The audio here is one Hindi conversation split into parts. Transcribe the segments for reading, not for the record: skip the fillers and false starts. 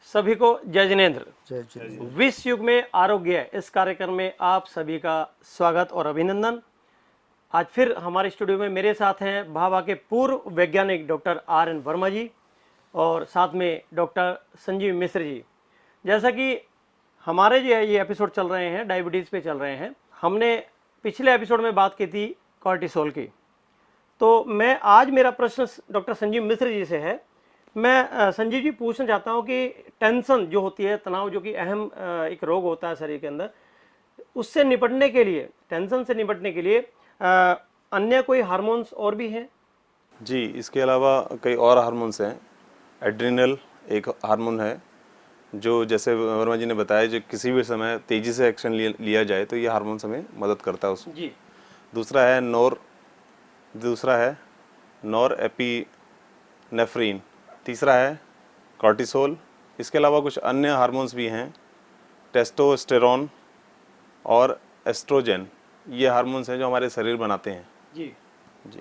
सभी को जय जिनेंद्र। जय जिनेंद्र। विश्व युग में आरोग्य इस कार्यक्रम में आप सभी का स्वागत और अभिनंदन। आज फिर हमारे स्टूडियो में मेरे साथ हैं भाभा के पूर्व वैज्ञानिक डॉक्टर RN वर्मा जी और साथ में डॉक्टर संजीव मिश्र जी। जैसा कि हमारे जो है ये एपिसोड चल रहे हैं डायबिटीज़ पे चल रहे हैं। हमने पिछले एपिसोड में बात की थी कॉर्टिसोल की। तो मैं आज मेरा प्रश्न डॉक्टर संजीव मिश्र जी से है। मैं संजीव जी पूछना चाहता हूं कि टेंशन जो होती है, तनाव जो कि अहम एक रोग होता है शरीर के अंदर, उससे निपटने के लिए, टेंशन से निपटने के लिए अन्य कोई हार्मोन्स और भी हैं? जी, इसके अलावा कई और हार्मोन्स हैं। एड्रिनल एक हार्मोन है जो, जैसे वर्मा जी ने बताया, जो किसी भी समय तेज़ी से एक्शन लिया जाए तो ये हार्मोन हमें मदद करता है उसमें। जी। दूसरा है नॉर एपिनेफ्रिन। तीसरा है कॉर्टिसोल। इसके अलावा कुछ अन्य हार्मोन्स भी हैं, टेस्टोस्टेरोन और एस्ट्रोजन। ये हार्मोन्स हैं जो हमारे शरीर बनाते हैं। जी जी।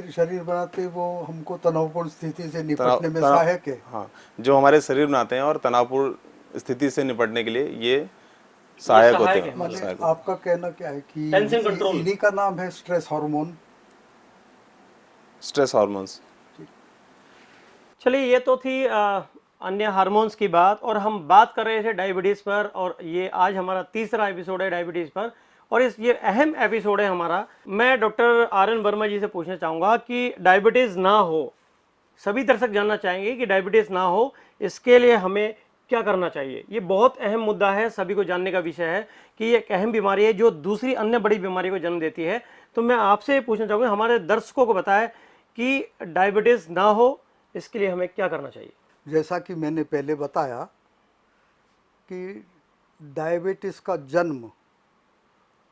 शरीर बनाते वो हमको तनावपूर्ण स्थिति से निपटने में सहायक है। हाँ, जो हमारे शरीर बनाते हैं और तनावपूर्ण स्थिति से निपटने के लिए ये सहायक होते हैं। माने आपका कहना क्या है कि टेंशन कंट्रोल, इन्हीं का नाम है स्ट्रेस हार्मोन, स्ट्रेस हार्मोन्स। चलिए ये तो थी अन्य हार्मोन्स की बात, और हम बात कर रहे थे डायबिटीज़ पर, और ये आज हमारा तीसरा एपिसोड है डायबिटीज़ पर, और ये अहम एपिसोड है हमारा। मैं डॉक्टर RN वर्मा जी से पूछना चाहूँगा कि डायबिटीज़ ना हो, सभी दर्शक जानना चाहेंगे कि डायबिटीज़ ना हो इसके लिए हमें क्या करना चाहिए। ये बहुत अहम मुद्दा है, सभी को जानने का विषय है कि ये एक अहम बीमारी है जो दूसरी अन्य बड़ी बीमारी को जन्म देती है। तो मैं आपसे पूछना चाहूँगा, हमारे दर्शकों को बताएं कि डायबिटीज़ ना हो इसके लिए हमें क्या करना चाहिए। जैसा कि मैंने पहले बताया कि डायबिटीज का जन्म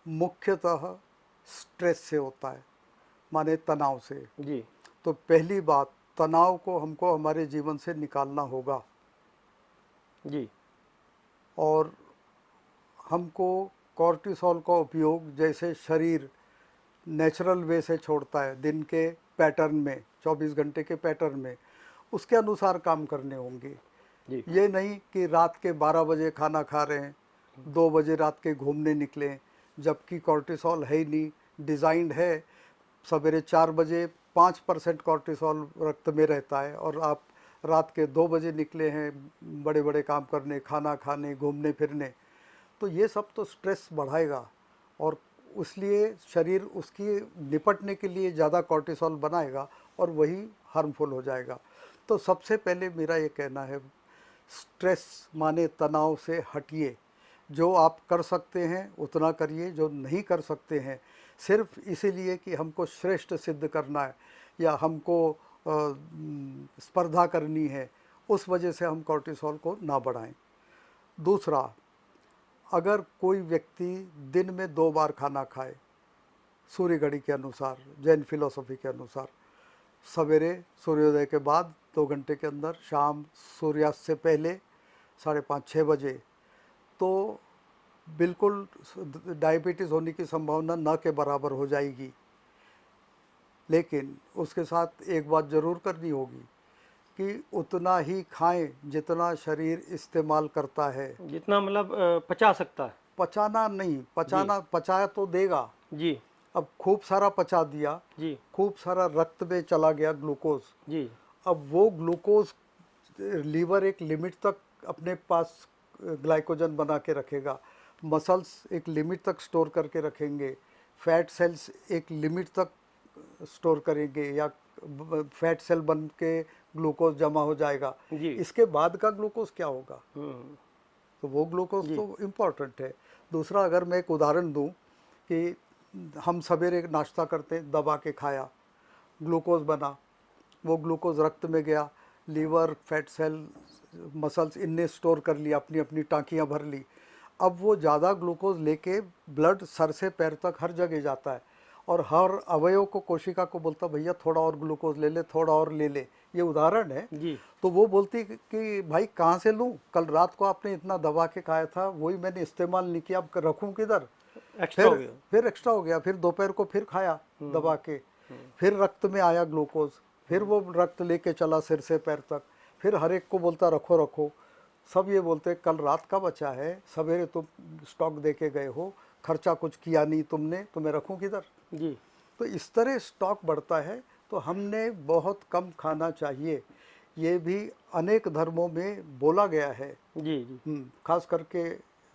मुख्यतः स्ट्रेस से होता है, माने तनाव से। जी तो पहली बात, तनाव को हमको हमारे जीवन से निकालना होगा जी। और हमको कॉर्टिसोल का उपयोग जैसे शरीर नेचुरल वे से छोड़ता है, दिन के पैटर्न में, 24 घंटे के पैटर्न में, उसके अनुसार काम करने होंगे। जी। ये नहीं कि रात के 12 बजे खाना खा रहे हैं, 2 बजे रात के घूमने निकले, जबकि कॉर्टिसोल है ही नहीं। डिज़ाइंड है सवेरे 4 बजे 5% कॉर्टिसोल रक्त में रहता है, और आप रात के 2 बजे निकले हैं बड़े बड़े काम करने, खाना खाने, घूमने फिरने, तो ये सब तो स्ट्रेस बढ़ाएगा, और इसलिए शरीर उसकी निपटने के लिए ज़्यादा कॉर्टिसोल बनाएगा और वही हार्मफुल हो जाएगा। तो सबसे पहले मेरा ये कहना है, स्ट्रेस माने तनाव से हटिए। जो आप कर सकते हैं उतना करिए, जो नहीं कर सकते हैं सिर्फ इसीलिए कि हमको श्रेष्ठ सिद्ध करना है या हमको स्पर्धा करनी है, उस वजह से हम कॉर्टिसोल को ना बढ़ाएं। दूसरा, अगर कोई व्यक्ति दिन में 2 बार खाना खाए, सूर्य घड़ी के अनुसार, जैन फिलॉसफी के अनुसार, सवेरे सूर्योदय के बाद 2 घंटे के अंदर, शाम सूर्यास्त से पहले 5:30-6 बजे, तो बिल्कुल डायबिटीज़ होने की संभावना न के बराबर हो जाएगी। लेकिन उसके साथ एक बात ज़रूर करनी होगी कि उतना ही खाएं जितना शरीर इस्तेमाल करता है। जितना मतलब पचा सकता है। पचाना नहीं, पचा तो देगा जी। अब खूब सारा पचा दिया जी। खूब सारा रक्त में चला गया ग्लूकोज। जी। अब वो ग्लूकोज लीवर एक लिमिट तक अपने पास ग्लाइकोजन बना के रखेगा, मसल्स एक लिमिट तक स्टोर करके रखेंगे, फैट सेल्स एक लिमिट तक स्टोर करेंगे, या फैट सेल बन के ग्लूकोज जमा हो जाएगा। इसके बाद का ग्लूकोज क्या होगा? तो वो ग्लूकोज तो इम्पॉर्टेंट है। दूसरा, अगर मैं एक उदाहरण दूं कि हम सवेरे नाश्ता करते, दबा के खाया, ग्लूकोज बना, वो ग्लूकोज रक्त में गया, लीवर, फैट सेल, मसल्स इनने स्टोर कर लिया, अपनी अपनी टांकियाँ भर ली। अब वो ज़्यादा ग्लूकोज लेके ब्लड सर से पैर तक हर जगह जाता है, और हर अवयव को, कोशिका को बोलता, भैया थोड़ा और ग्लूकोज ले ले, थोड़ा और ले ले। ये उदाहरण है जी। तो वो बोलती कि भाई कहाँ से लूँ, कल रात को आपने इतना दबा के खाया था, वही मैंने इस्तेमाल नहीं किया, अब रखूँ किधर? फिर एक्स्ट्रा हो गया, फिर दोपहर को फिर खाया दबा के, फिर रक्त में आया ग्लूकोज, फिर वो रक्त लेके चला सिर से पैर तक, फिर हर एक को बोलता रखो रखो, सब ये बोलते कल रात का बचा है, सवेरे तुम स्टॉक दे के गए हो, खर्चा कुछ किया नहीं तुमने, तो मैं रखूं किधर। जी तो इस तरह स्टॉक बढ़ता है। तो हमने बहुत कम खाना चाहिए, ये भी अनेक धर्मों में बोला गया है। जी जी। खास करके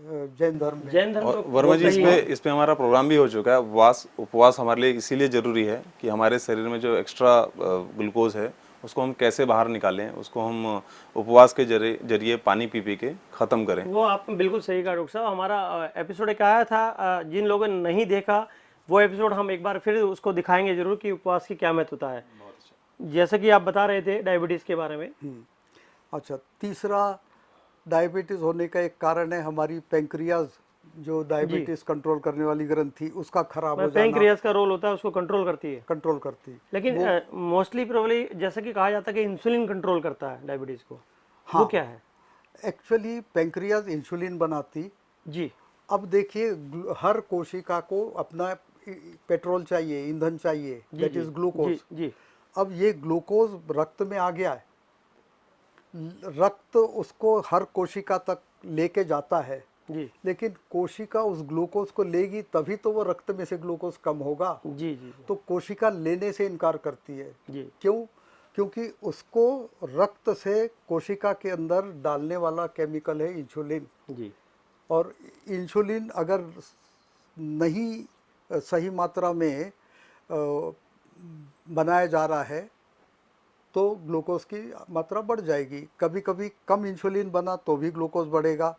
जैन धर्म में। जैन धर्म और तो वर्मा जी, बोलता ही है। इस पे हमारा प्रोग्राम भी हो चुका है। उपवास हमारे लिए इसीलिए ज़रूरी है कि हमारे शरीर में जो एक्स्ट्रा ग्लूकोज है उसको हम कैसे बाहर निकालें, उसको हम उपवास के जरिए पानी पी पी के ख़त्म करें। वो आपने बिल्कुल सही कहा डॉक्टर साहब। हमारा एपिसोड एक आया था, जिन लोगों ने नहीं देखा वो एपिसोड हम एक बार फिर उसको दिखाएंगे जरूर कि उपवास की क्या महत्वता है। जैसे कि आप बता रहे थे डायबिटीज़ के बारे में। अच्छा, तीसरा डायबिटीज़ होने का एक कारण है हमारी पेंक्रियाज, जो डायबिटीज़ कंट्रोल करने वाली ग्रंथि, उसका खराब हो जाना। पेंक्रियाज का रोल होता है, उसको कंट्रोल करती है। कंट्रोल करती है। लेकिन मोस्टली प्रोबेबली जैसा कि कहा जाता है कि इंसुलिन कंट्रोल करता है डायबिटीज़ को। वो क्या है? एक्चुअली पेंक्रियाज इंसुलिन बनाती। जी अब देखिए, हर कोशिका को अपना पेट्रोल चाहिए, ईंधन चाहिए, दैट इज ग्लूकोज। जी अब ये ग्लूकोज रक्त में आ गया है, रक्त उसको हर कोशिका तक लेके जाता है, जी लेकिन कोशिका उस ग्लूकोज को लेगी तभी तो वो रक्त में से ग्लूकोज कम होगा। जी जी तो कोशिका लेने से इनकार करती है। जी क्यों? क्योंकि उसको रक्त से कोशिका के अंदर डालने वाला केमिकल है इंसुलिन, जी और इंसुलिन अगर नहीं सही मात्रा में बनाया जा रहा है तो ग्लूकोज की मात्रा बढ़ जाएगी। कभी कभी कम इंसुलिन बना तो भी ग्लूकोज बढ़ेगा,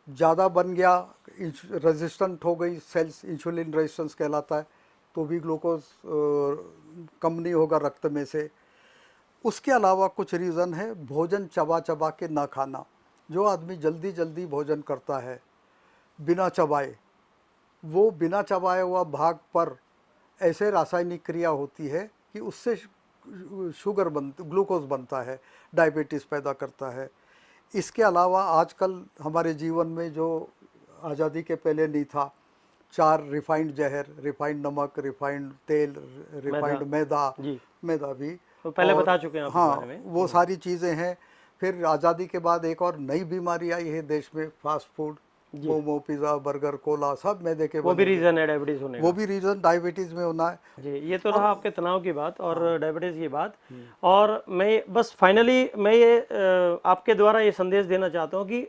ज़्यादा बन गया, रेजिस्टेंट हो गई सेल्स, इंसुलिन रेजिस्टेंस कहलाता है, तो भी ग्लूकोज कम नहीं होगा रक्त में से। उसके अलावा कुछ रीज़न है, भोजन चबा चबा के ना खाना। जो आदमी जल्दी जल्दी भोजन करता है बिना चबाए, वो बिना चबाए हुआ भाग पर ऐसे रासायनिक क्रिया होती है कि उससे शुगर ग्लूकोज बनता है, डायबिटीज़ पैदा करता है। इसके अलावा आजकल हमारे जीवन में जो आज़ादी के पहले नहीं था, 4 रिफाइंड जहर, रिफाइंड नमक, रिफाइंड तेल, रिफाइंड मैदा भी तो पहले बता चुके हैं आप इस हाँ, बारे में। वो सारी चीज़ें हैं। फिर आज़ादी के बाद एक और नई बीमारी आई है देश में, fast food, momo, pizza, burger, Cola, सब मैदे के वो भी बने। रीज़न है डायबिटीज़ होने का। वो भी रीज़न डायबिटीज़ में होना है। जी, ये तो रहा आपके तनाव की बात और डायबिटीज़ की बात। और मैं बस फाइनली मैं ये आपके द्वारा ये संदेश देना चाहता हूँ कि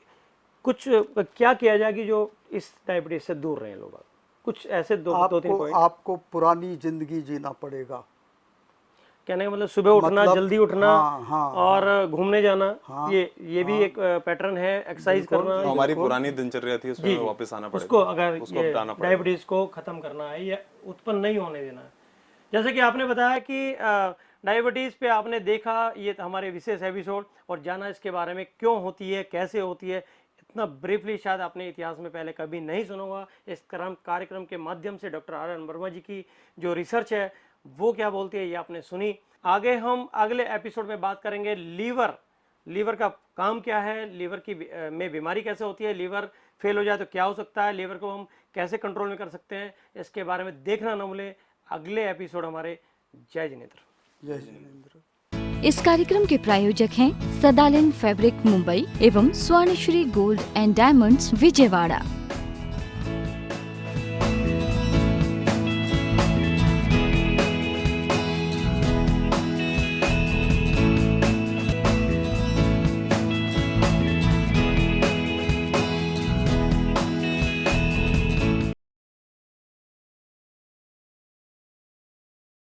कुछ क्या किया जाए कि जो इस डायबिटीज़ से दूर रहें लोग। कुछ ऐसे दो तीन पॉइंट। आपको पुरानी जिंदगी जीना पड़ेगा। कहने का मतलब सुबह उठना, जल्दी उठना, हाँ, और घूमने जाना, ये भी एक पैटर्न है। एक्सरसाइज करना, जो हमारी पुरानी दिनचर्या थी उसमें वापस आना पड़ेगा। उसको अगर उसको ये हटाना पड़ेगा। डायबिटीज को खत्म करना है या उत्पन्न नहीं होने देना है। जैसे कि आपने बताया कि डायबिटीज पे आपने देखा ये हमारे विशेष एपिसोड और जाना इसके बारे में क्यों होती है, कैसे होती है। इतना ब्रीफली शायद आपने इतिहास में पहले कभी नहीं सुना होगा। इस कार्यक्रम के माध्यम से डॉक्टर आर एन वर्मा जी की जो रिसर्च है वो क्या बोलती है ये आपने सुनी। आगे हम अगले एपिसोड में बात करेंगे लीवर का काम क्या है, लीवर की में बीमारी कैसे होती है, लीवर फेल हो जाए तो क्या हो सकता है, लीवर को हम कैसे कंट्रोल में कर सकते हैं, इसके बारे में देखना न भूलें अगले एपिसोड हमारे। जय जिनेंद्र। जय जिनेंद्र। इस कार्यक्रम के प्रायोजक हैं सदालन फैब्रिक मुंबई एवं Swarnashree gold and diamonds Vijayawada.